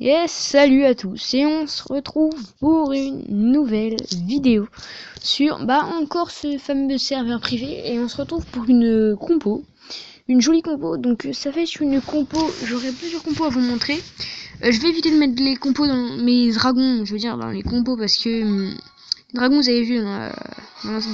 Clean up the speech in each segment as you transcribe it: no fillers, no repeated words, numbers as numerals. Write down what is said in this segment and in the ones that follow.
Et salut à tous, et on se retrouve pour une nouvelle vidéo sur encore ce fameux serveur privé, et on se retrouve pour une compo, une jolie compo. Donc ça fait une compo, j'aurai plusieurs compos à vous montrer. Je vais éviter de mettre les compos dans mes dragons, je veux dire dans les compos, parce que les dragons, vous avez vu dans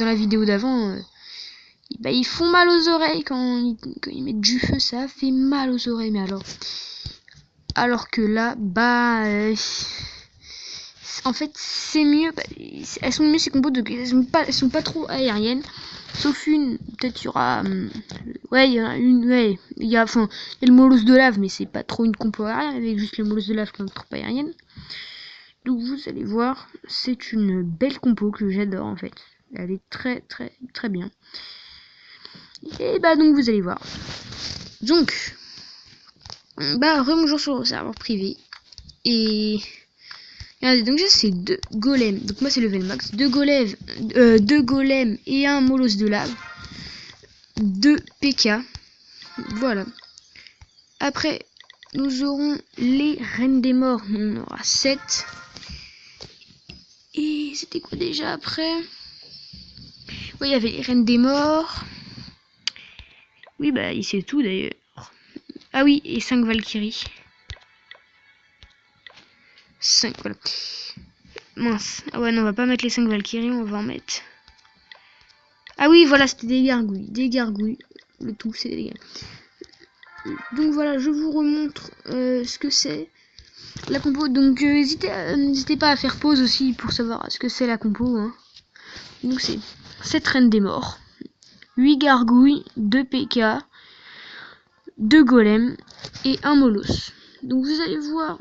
la vidéo d'avant, ils font mal aux oreilles quand ils mettent du feu, ça fait mal aux oreilles, mais alors que là, en fait, c'est mieux. Elles sont mieux ces combos, elles sont pas trop aériennes. Sauf une, peut-être il y aura. Ouais, il y en a une, ouais. Il y a le molosse de lave, mais c'est pas trop une compo aérienne, avec juste le molosse de lave qui est trop aérienne. Donc vous allez voir, c'est une belle compo que j'adore en fait. Elle est très très très bien. Et donc vous allez voir. Donc. Bonjour sur le serveur privé. Et regardez, donc c'est 2 golems. Donc moi c'est level max. 2 golems et un molosse de lave. 2 PK. Voilà. Après, nous aurons les reines des morts. On aura 7. Et c'était quoi déjà après? Oui, il y avait les reines des morts. Oui, c'est tout d'ailleurs. Ah oui, et 5 Valkyries. 5, voilà. Mince. Ah ouais, non, on va pas mettre les 5 Valkyries, on va en mettre. Ah oui, voilà, c'était des gargouilles. Des gargouilles. Le tout, c'est des gargouilles. Donc voilà, je vous remontre ce que c'est la compo. Donc n'hésitez pas à faire pause aussi pour savoir ce que c'est la compo. Hein. Donc c'est 7 reines des morts, 8 gargouilles, 2 PK, 2 golems et 1 molosse. Donc vous allez voir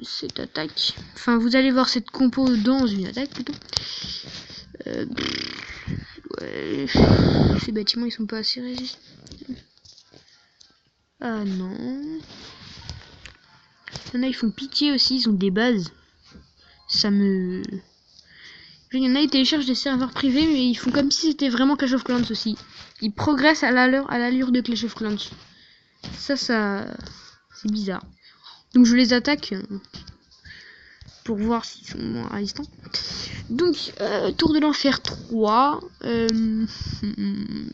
cette attaque. Enfin, vous allez voir cette compo dans une attaque plutôt. Ouais, ces bâtiments ils sont pas assez résistants. Ah non. Il y en a ils font pitié aussi, ils ont des bases. Ça me... Il y en a ils téléchargent des serveurs privés mais ils font comme si c'était vraiment Clash of Clans aussi. Ils progressent à l'allure de Clash of Clans. Ça c'est bizarre. Donc je les attaque pour voir s'ils sont moins résistants. Donc tour de l'enfer 3.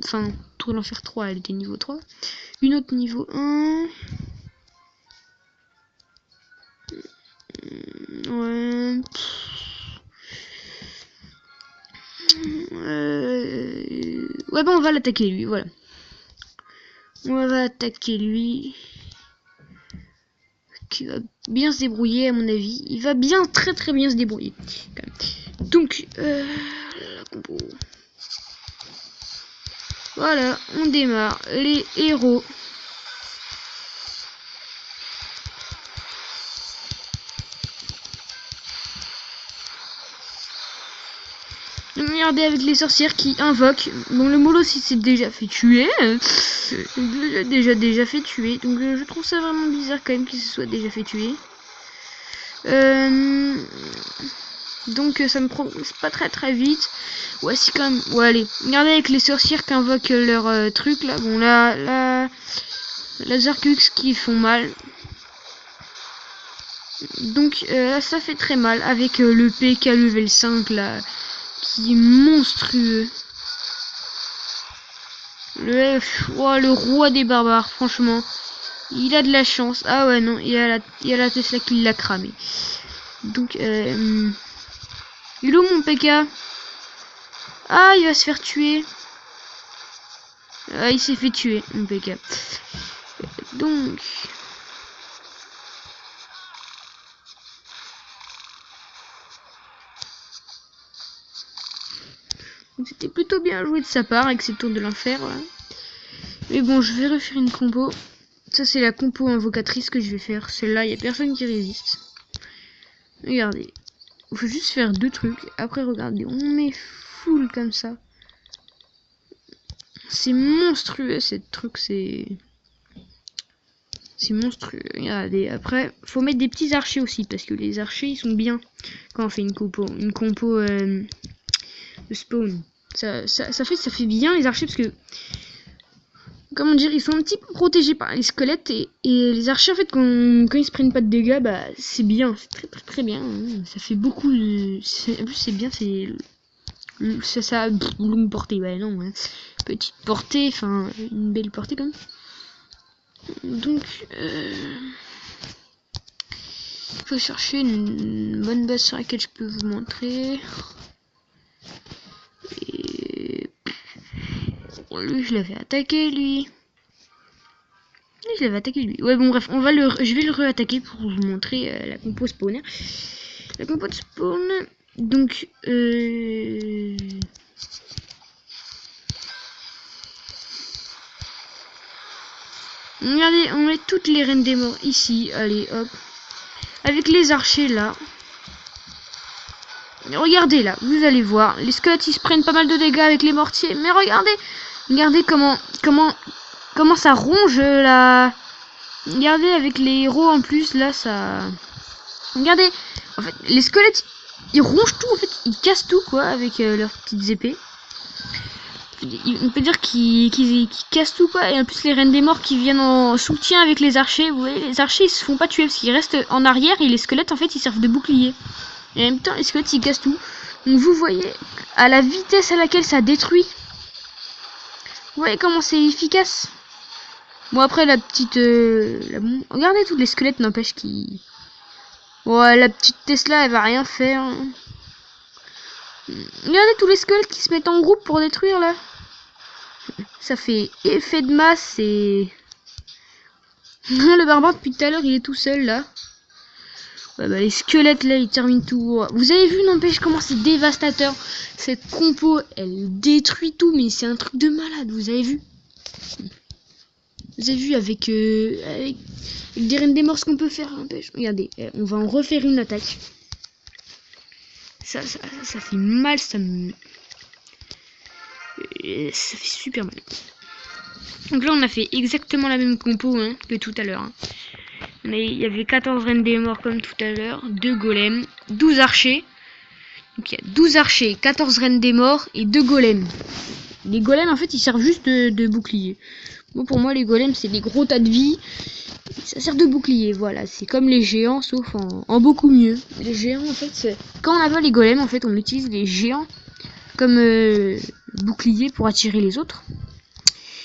Enfin, tour de l'enfer 3, elle était niveau 3. Une autre niveau 1. Ouais. Ouais, on va l'attaquer lui, voilà. On va attaquer lui. Qui va bien se débrouiller à mon avis. Il va bien, très très bien se débrouiller. Quand même. Donc, la combo. Voilà, on démarre. Les héros. Regardez avec les sorcières qui invoquent. Bon, le molosse il s'est déjà fait tuer. Déjà fait tuer. Donc je trouve ça vraiment bizarre quand même qu'il se soit déjà fait tuer. Donc ça me progresse pas très très vite. Ouais, si quand même. Ouais, allez. Regardez avec les sorcières qui invoquent leur truc là. Bon, là la Zarkux qui font mal. Donc là ça fait très mal avec le PK level 5 là. Qui est monstrueux. Le roi des barbares, franchement. Il a de la chance. Ah ouais, non, il y a la Tesla qui l'a cramé. Donc, il est où mon PK? Ah, il va se faire tuer. Ah, il s'est fait tuer, mon PK. Donc... C'était plutôt bien joué de sa part avec ses tours de l'enfer. Voilà. Mais bon, je vais refaire une compo. Ça, c'est la compo invocatrice que je vais faire. Celle-là, il n'y a personne qui résiste. Regardez. Il faut juste faire 2 trucs. Après, regardez. On met full comme ça. C'est monstrueux, cette truc. C'est monstrueux. Regardez. Après, faut mettre des petits archers aussi. Parce que les archers, ils sont bien quand on fait une compo. Une compo de spawn. Ça fait bien les archers parce que comment dire, ils sont un petit peu protégés par les squelettes et les archers en fait quand ils se prennent pas de dégâts, bah c'est bien, c'est très très très bien. Hein. Ça fait beaucoup de, en plus c'est bien, c'est ça longue portée, ouais non, ouais. Petite portée, enfin une belle portée quand même. Donc faut chercher une bonne base sur laquelle je peux vous montrer. Et lui je l'avais attaqué lui. Je l'avais attaqué lui. Ouais bon bref, je vais le re-attaquer pour vous montrer la compo spawner. La compo de spawn. Donc regardez, on met toutes les reines des morts ici. Allez hop. Avec les archers là. Regardez là, vous allez voir. Les squelettes ils se prennent pas mal de dégâts avec les mortiers. Mais regardez comment ça ronge là. Regardez avec les héros en plus là ça. Regardez, en fait les squelettes ils rongent tout en fait, ils cassent tout quoi avec leurs petites épées. On peut dire qu'ils cassent tout quoi, et en plus les reines des morts qui viennent en soutien avec les archers. Vous voyez, les archers ils se font pas tuer parce qu'ils restent en arrière et les squelettes en fait ils servent de bouclier. Et en même temps les squelettes ils cassent tout. Donc vous voyez à la vitesse à laquelle ça détruit. Vous voyez comment c'est efficace. Bon après la petite regardez tous les squelettes n'empêche qui. Ouais, la petite Tesla elle va rien faire. Regardez tous les squelettes qui se mettent en groupe pour détruire là. Ça fait effet de masse et... Le barbare depuis tout à l'heure il est tout seul là. Ouais, bah, les squelettes là ils terminent tout. Vous avez vu n'empêche comment c'est dévastateur. Cette compo elle détruit tout mais c'est un truc de malade, vous avez vu. Vous avez vu avec des reines des morts ce qu'on peut faire. N'empêche. Regardez, on va en refaire une attaque. Ça fait mal, ça fait super mal. Donc là on a fait exactement la même compo hein, que tout à l'heure. Hein. Il y avait 14 reines des morts comme tout à l'heure, 2 golems, 12 archers. Donc il y a 12 archers, 14 reines des morts et 2 golems. Les golems en fait ils servent juste de bouclier. Bon pour moi les golems c'est des gros tas de vie. Ça sert de bouclier, voilà, c'est comme les géants sauf en beaucoup mieux. Les géants en fait, quand on abat les golems en fait on utilise les géants comme bouclier pour attirer les autres.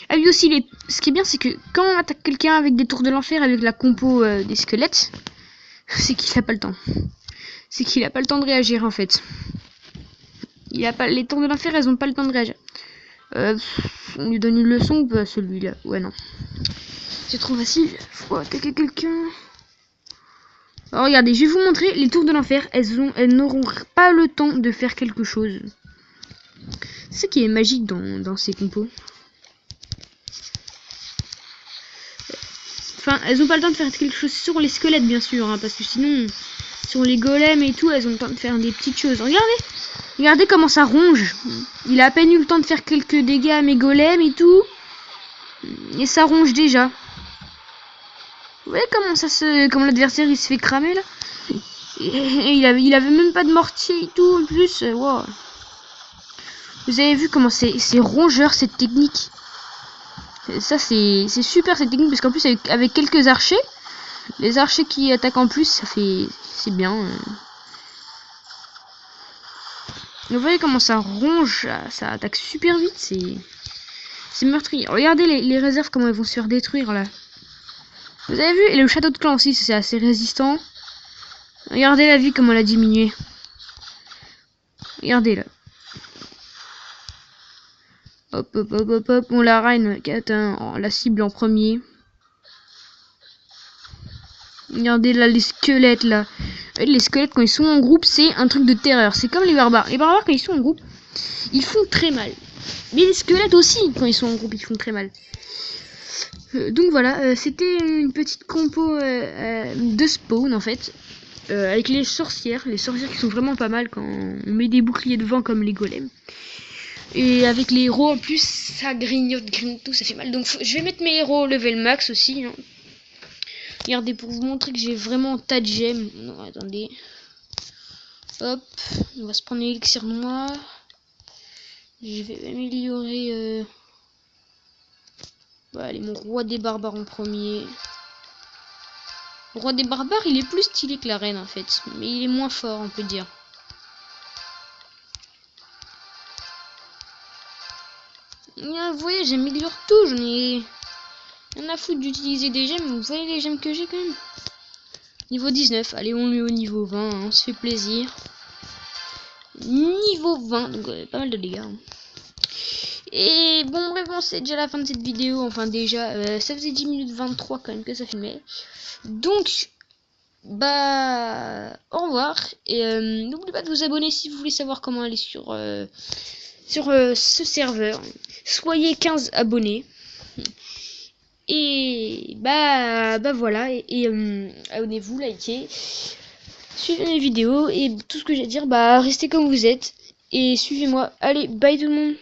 Ah oui aussi, ce qui est bien c'est que quand on attaque quelqu'un avec des tours de l'enfer avec la compo des squelettes, c'est qu'il a pas le temps. C'est qu'il a pas le temps de réagir en fait. Il a pas... Les tours de l'enfer elles ont pas le temps de réagir. On lui donne une leçon ou pas celui-là? Ouais non. C'est trop facile, faut attaquer quelqu'un. Alors regardez, je vais vous montrer les tours de l'enfer. Elles n'auront pas le temps de faire quelque chose. C'est ce qui est magique dans ces compos. Enfin, elles n'ont pas le temps de faire quelque chose sur les squelettes bien sûr, hein, parce que sinon, sur les golems et tout, elles ont le temps de faire des petites choses. Regardez comment ça ronge. Il a à peine eu le temps de faire quelques dégâts à mes golems et tout. Et ça ronge déjà. Vous voyez comment l'adversaire il se fait cramer là. Et il avait même pas de mortier et tout en plus. Wow. Vous avez vu comment c'est rongeur cette technique. Ça c'est super cette technique parce qu'en plus avec quelques archers, les archers qui attaquent en plus, c'est bien. Vous voyez comment ça ronge, ça attaque super vite, c'est meurtrier. Regardez les réserves comment elles vont se faire détruire là. Vous avez vu? Et le château de clan aussi, c'est assez résistant. Regardez la vie comment elle a diminué. Regardez là. Hop hop hop hop hop, on la reine qui atteint la cible en premier. Regardez là les squelettes là. Les squelettes quand ils sont en groupe c'est un truc de terreur. C'est comme les barbares. Les barbares quand ils sont en groupe ils font très mal. Mais les squelettes aussi quand ils sont en groupe ils font très mal. Donc voilà, c'était une petite compo de spawn en fait. Avec les sorcières qui sont vraiment pas mal quand on met des boucliers devant comme les golems. Et avec les héros en plus ça grignote tout, ça fait mal. Donc je vais mettre mes héros au level max aussi. Hein. Regardez pour vous montrer que j'ai vraiment un tas de gemmes. Non attendez. Hop, on va se prendre l'élixir noir. Je vais améliorer Bah, allez, mon roi des barbares en premier. Le roi des barbares, il est plus stylé que la reine en fait. Mais il est moins fort, on peut dire. Vous voyez, j'améliore tout. J'en ai rien à foutre d'utiliser des gemmes. Vous voyez les gemmes que j'ai quand même. Niveau 19. Allez, on lui au niveau 20. Hein, on se fait plaisir. Niveau 20. Donc, pas mal de dégâts. Hein. Et bon, bref, bon, c'est déjà la fin de cette vidéo. Enfin, déjà, ça faisait 10 minutes 23 quand même que ça filmait. Donc, bah, au revoir. Et n'oubliez pas de vous abonner si vous voulez savoir comment aller sur ce serveur. Soyez 15 abonnés. Et bah voilà. Et abonnez-vous, likez. Suivez mes vidéos. Et tout ce que j'ai à dire, bah, restez comme vous êtes. Et suivez-moi. Allez, bye tout le monde.